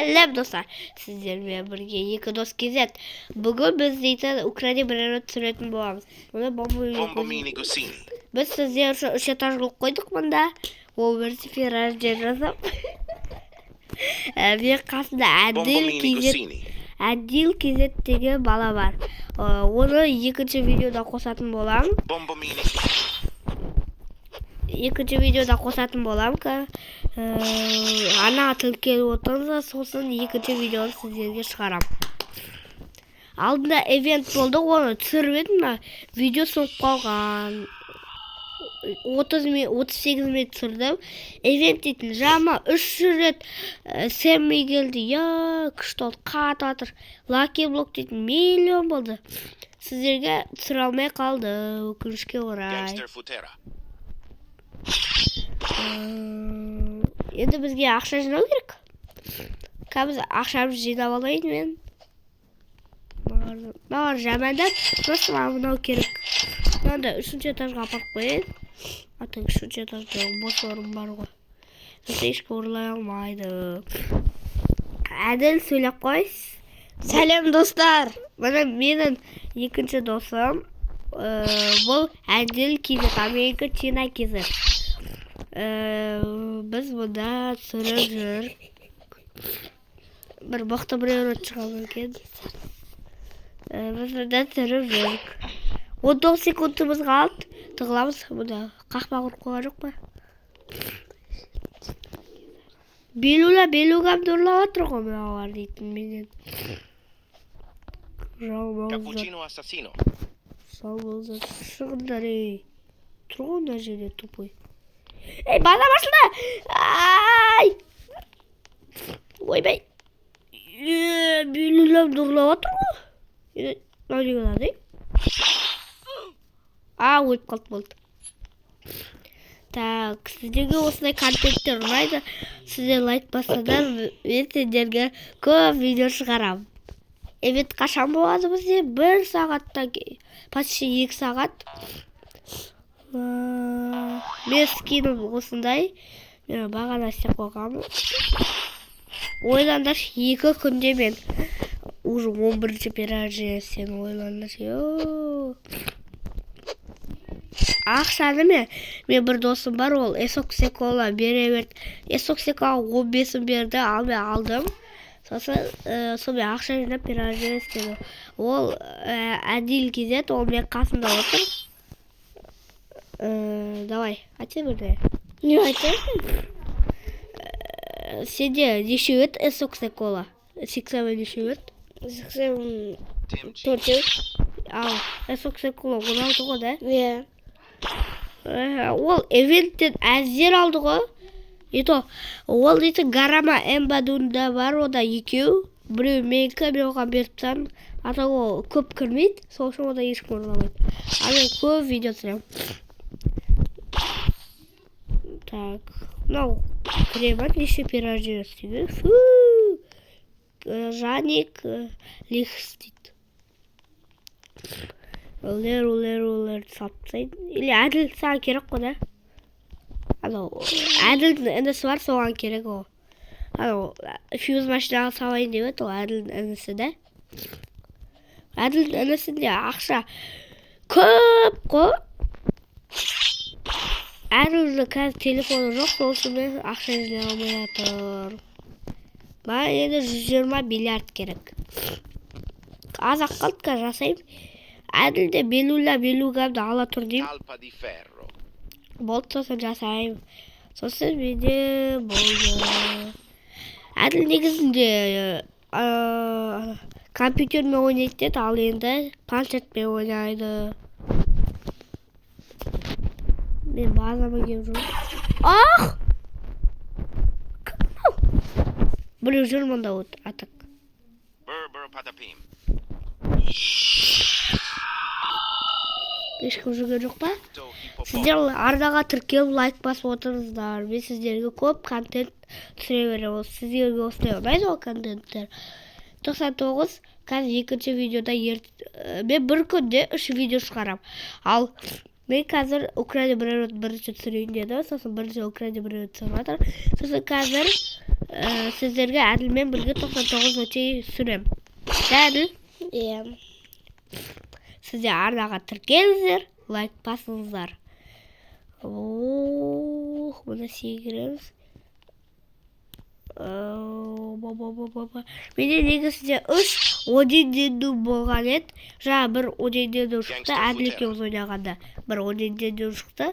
Сәлем достар, сіздермен бірге екі дос кезет. Бүгін біз дейтін Украина бірері түсіретін боламыз. Bombo Mini Gosini. Біз сіздер үшін 3 этажлық қойдық мұнда. Ол бірісі Феррарде жазып. Мен қасында Әділ кезет деген бала бар. Оны екінші видеода қосатын болам. Bombo Mini. Екінші видеода қосатын болам. Ана тіркеліп отырыңыз, сосын екінші видеоны сіздерге шығарам. Алдында event болды, оны түсіріп едім, видео соңып қалған. 38 минут түсірдім. Event дейтін жама 3 рет сәмей келді. Күшті олды, қатып атыр. Lucky Block дейтін миллион болды. Сіздерге түсіре алмай қалды, өкінішке орай. Gangster Futera. Енді бізге ақша жинау керек. Қазір ақшамыз жинап алайын мен. Маған жамандап, просто мынау керек. Мынада 3-ші этажға апарып қойын. Атын 3-ші этажда бос орын бар ғой. Ешкім ұрлай алмайды. Әділ сөйлеп қойс. Сәлем достар. Мына менің екінші досым. Бұл Әділ кезет, Америка Тина кезет. Біз мұнда түсіріп жүр. Бір бақты біреуі шығамын екен. Біз мұнда түсіріп жүр. 19 секундымыз қалды. Тығыламыз. Мұнда қақпа құрып қойған жоқ па? Белугам ұрлап отыр ғой мыналар дейтін менен. Cappuccino Assassino. Сау болыңыздар. Шығыңдар ей. Тұр ғой мына жерде тупой. Ей, база басылды! Ай! Ойбай. Белугам ұрлап отыр ғой. Мынау не болады? Өліп қалды болды. Так, сіздерге осындай контенттер ұнайды. Сіздер лайк бассаңдар, мен сендерге көп видео шығарам. Event қашан болады бізде? 1 сағаттан кейін. Почти 2 сағат. Мен скинім осындай. Мен бағана істеп қойғанмын. Ойландар 2 күнде мен уже 11-ші пиражы сен ойландар. Ақшаны мен бір досым бар, ол Эсоксекола бере берді. Эсоксекола 15-ін берді, мен алдым. Сосын мен ақша жинап пиражы істеді. Ол Әділ кезет, ол мен қасында отыр. Давай, айтсай бірде. Не айтайсың? Сенде неше өт Эсоксекола? Сексеуі неше өт? Сексеуі 4 Ал, Эсоксекола 16 ғой, да? Иә. Ол эвенттен әздер алды ғой. Ол дейтін Гарама Эмбадунда бар, ода екеу. Біреу менікі, мен оған беріп тан. Ата ол көп кірмейді, сол үшін ода ешкім орламайды. Мен көп видео түсірем. Так, мынау крема неше пиражы істейді. Жаник лихс дейді. Лер сапсайын. Или Әділ саған керек қой, да? Әділдің інісі бар, соған керек ол. Фьюз машинаға салайын деп еді, ол Әділдің інісі, да? Әділдің інісінде ақша көп қой. Әділдің қазір телефоны жоқ, сол үшін мен ақша жинай алмай жатыр. Маған енді 120 миллиард керек. Азақ қалды жасайым. Әділде белугамды ала тұр дейм. Talpa di ferro. Болды, сосын жасайым. Сосын менде болды. Әділ негізінде компьютермен ойнайды деді, ал енді планшетпен ойнайды. Мен базама кеп жүрмін. Ах! Біреу жүр мұнда атық. Burr patapim. Ешкім жүрген жоқ па? Сіздер ардаға тіркеліп лайк басып отырыңыздар. Мен сіздерге көп контент түсіре беремін. Сіздерге осылай ұнайды ол контенттер. 99, қазір екінші видеода мен бір күнде 3 видео шығарам. Ал мен қазір Украина бірінші түсірейін деді. Сосын бірінші Украина бірінші түсіріп жатыр. Сосын қазір Сіздерге әділмен бірге 99 өте сүрем. Әділ? Иә. Сізде арнаға тіркеліңіздер, лайк басыңыздар. Мұны сегіреміз. Менде негізінде 3 оденденду болған еді. Жаңа бір оденденду шықты, әділ екеуміз ойнағанда. Бір оденденду шықты,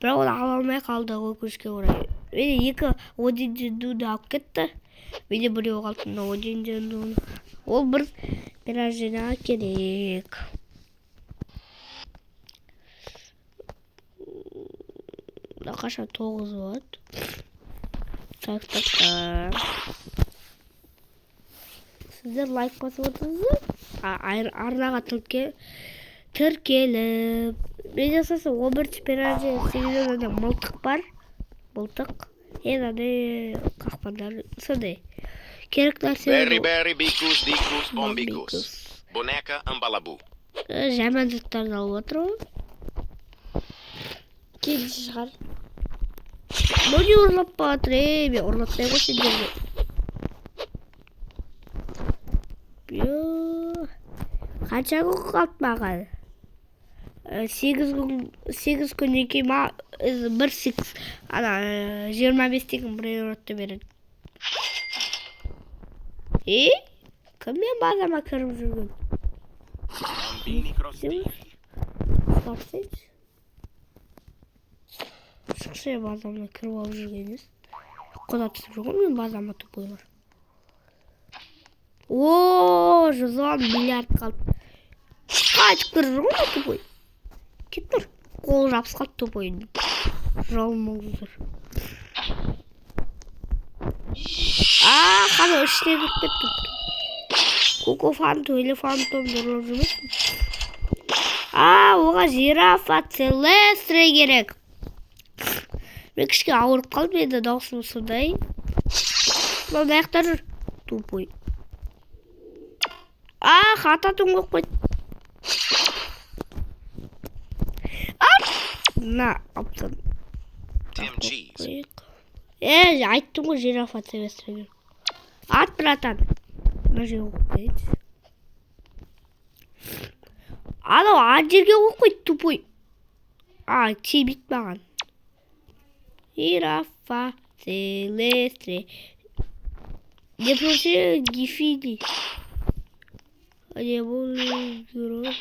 бірақ оны ала алмай қалды өкінішке орай. Менде 2 одендендуды алып кетті. Менде біреу қалды мына одендендуны. Ол бір пирожныйға керек. Қашан 9 болады. Так. Сіздер лайк басып отырсыздар. Арнаға тіркеліп. Мен жасаса 11 пирожный, 8 мылтық бар. Мылтық. Еді қақпандар. Сондай. Керек нәрсе. Berry, bicus, dicus, bombicus. Boneca, ambalabу. Жаман заттарды алып отыр ғой. Келді шығар. Мұны ұрлап батыр, мен ұрлатпай ғой сендерге. Қанша күн қалды маған? 8 күннен кейін бір 25 деген бір еуроты береді. Кіммен базама кіріп жүрген? Bambini crostini. Қарсайшы. Шықшы базамына кіріп алып жүргеніз. Құда түсіп жүрген мен базама тупойлар. 110 миллиард қалды. Қайтып кіріп жүрген тупой. Кет тұр. Қол жабыс қалды тупойын. Жалмаңыздар. Қана ішіне кіріп кетті. Кокофанту, элефантом дұрып жүрмесін. Оға жирафа целестре керек. Мен кішке ауырып қалып еді, дауысым сондай. Мынау аяқтар жүр. Тупой. Қататын көп қойды. На, аптан. Tim cheese. Айттым ғой жирафа целестре керек. Ат, братан. Мына жерге қойып қойды. Анау ат жерге қойып қойды, тупой. Тибейді маған. Жирафа целестре. Не проще гифини. Не бұл герой.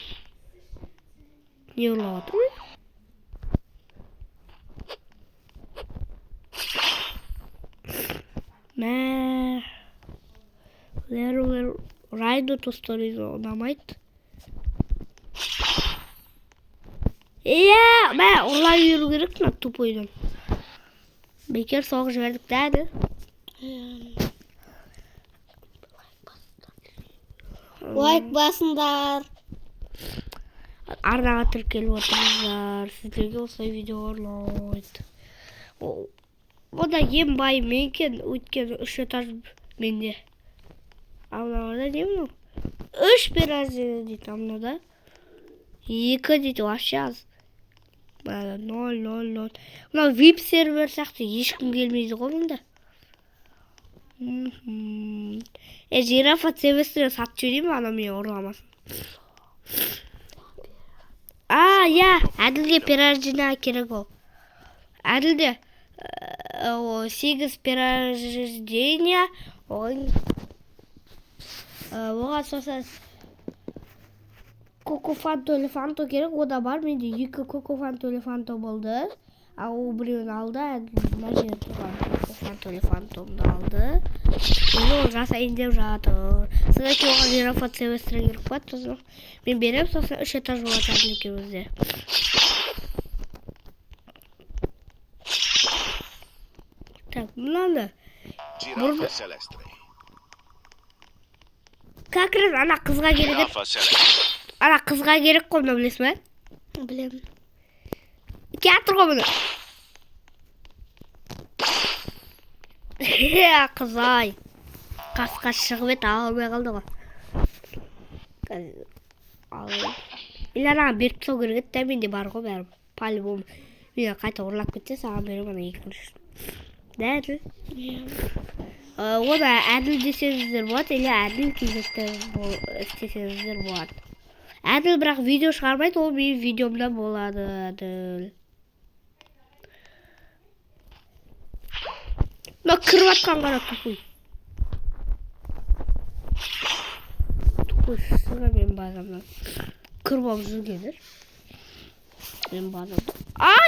Не ұрлап отыр ма? Райду тосторизм ұнамайды. Ұрлап жүру керек мына тупойдан. Бекер соғып жібердік дәді. Лайк басыңдар. Арнаға тіркеліп отырыңыздар. Сіздерге осылай видео ұрлайды. Бұда ем бай менкен, өткен 3 этаж менде. Амнағада не мұны? 3 пирожный дейді амнада. 2 дейді, вообще аз. 0. Мынау VIP сервер сияқты ешкім келмейді ғой мұнда. Жирафа целестре сатып жіберейін ме, ана мен ұрламасын. Әділге пирожныйға керек ол. Әділде 8 пирождения, оған сосын кокофанто элефанто керек, ода бар. Менде 2 кокофанто элефанто болды. Ол біреуін алды, мына жерде тұрған кокофанто элефантомды алды. Оны ол жасайын деп жатыр. Содан кейін оған жирафа целестре керек болады. Мен берем, сосын 3 этаж болады әділ екеумізде. Так, мынаны. Giraffa celestre. Как раз ана қызға керек еді. Giraffa celestre. Ана қызға керек қой, мұны білесің бе? Білем. Кетір ғой мұны. Қызай. Қасқа шығып ет, алмай қалды ғой. Или анаға беріп сол керек еді, менде бар ғой бәрі. По-любому. Мен қайта ұрлап кетсе, саған берем ана екінші. Дәді. Оны әділ десеңіздер болады, или әділ істесеңіздер болады. Әділ бірақ видео шығармайды, ол менің видеомда болады, әділ. Мына кіріп атқан қара тупой. Тупой шыға мен базамнан. Кіріп алып жүргендер. Мен базамнан.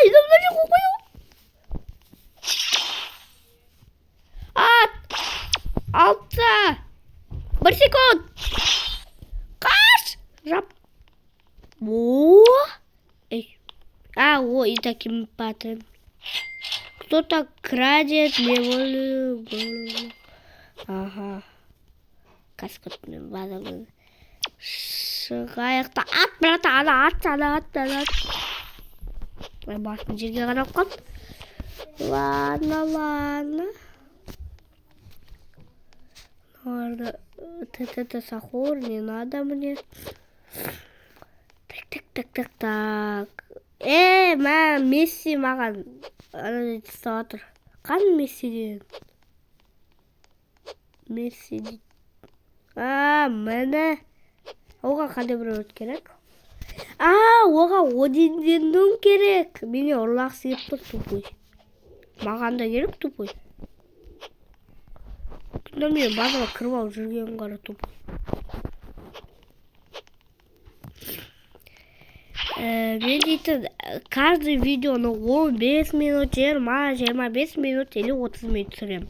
Идемдер жоқ қойып. Алты. 1 секунд. Қаш. Жап. И таким паттерном. Кто-то крадет неволю голову. Ага. Каскотмен базамын. Шығайықта. Ат, брат, ат. Басын жерге қарап қалды. Ладно. Ладно. Это сахур, не надо мне. Так. Мә, Месси маған ұстап отыр. Қан Месси деген? Месси дейді. Міне. Оға қандай бір өрт керек? Оға Одинден керек. Мені ұрлақсы еп тұр тупой. Маған да керек тупой. Күнде мен базаға кіріп алып жүрген қара тупой. Мен дейтін, каждый видеоны 15 минут, 20-25 минут или 30 минут түсірем.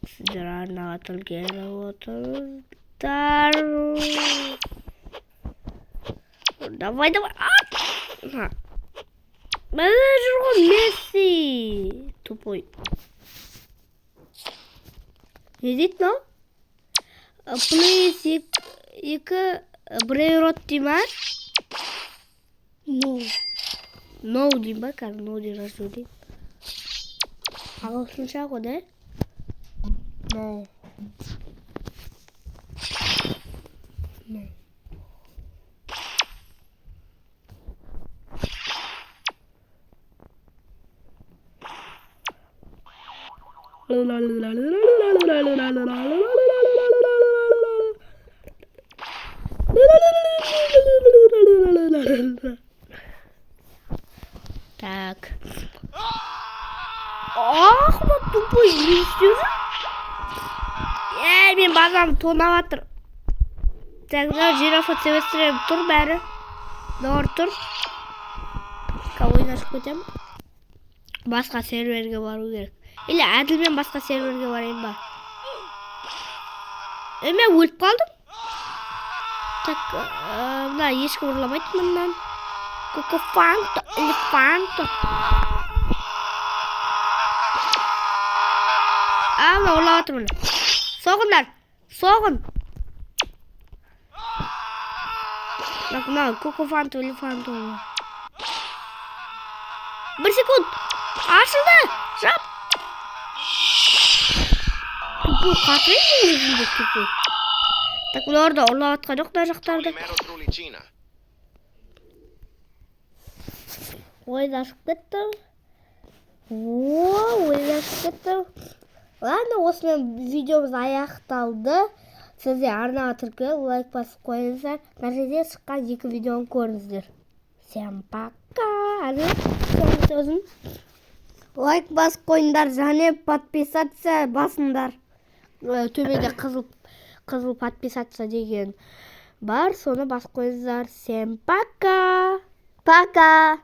Сіздер арнаға тілгені отырыздар. Давай. Мәне жүрген Месси. Тупой. Не дейді, но? Плейс 2 Брейрот дей ма? No дей ба? Қазір no дей жазу дей. Ағылшынша ғой, да? No. Так. Ахмат тупой, не істеуді? Мен базам тонап атыр. Тогда жирафа себестірем тұр бәрі. Дауыр тұр. Ойнашып кетем. Басқа серверге бару керек. Или әділмен басқа серверге барайын ба? Мен өліп қалдым. Так, мына ешкім ұрламайды мұндан. Кукуфанто, элефанто. Мына ұрлап атыр мұны. Соғындар, соғын. Мына кукуфанто, элефанто. 1 секунд. Ашылды. Жап. Тупой қатырайын өзінде тупой. Так, мұны орда ұрлап атқан жоқ да жақтарды. Ойнашып кетті. Ладно, осымен видеомыз аяқталды. Сіздер арнаға тіркеліп, лайк басып қойыңыздар. Мына жерде шыққан 2 видеоны көріңіздер. Всем пока. Лайк басып қойыңдар, және подписаться басыңдар. Төбеде қызыл подписаться деген бар, соны басып қойыңыздар. Всем пока. Пока.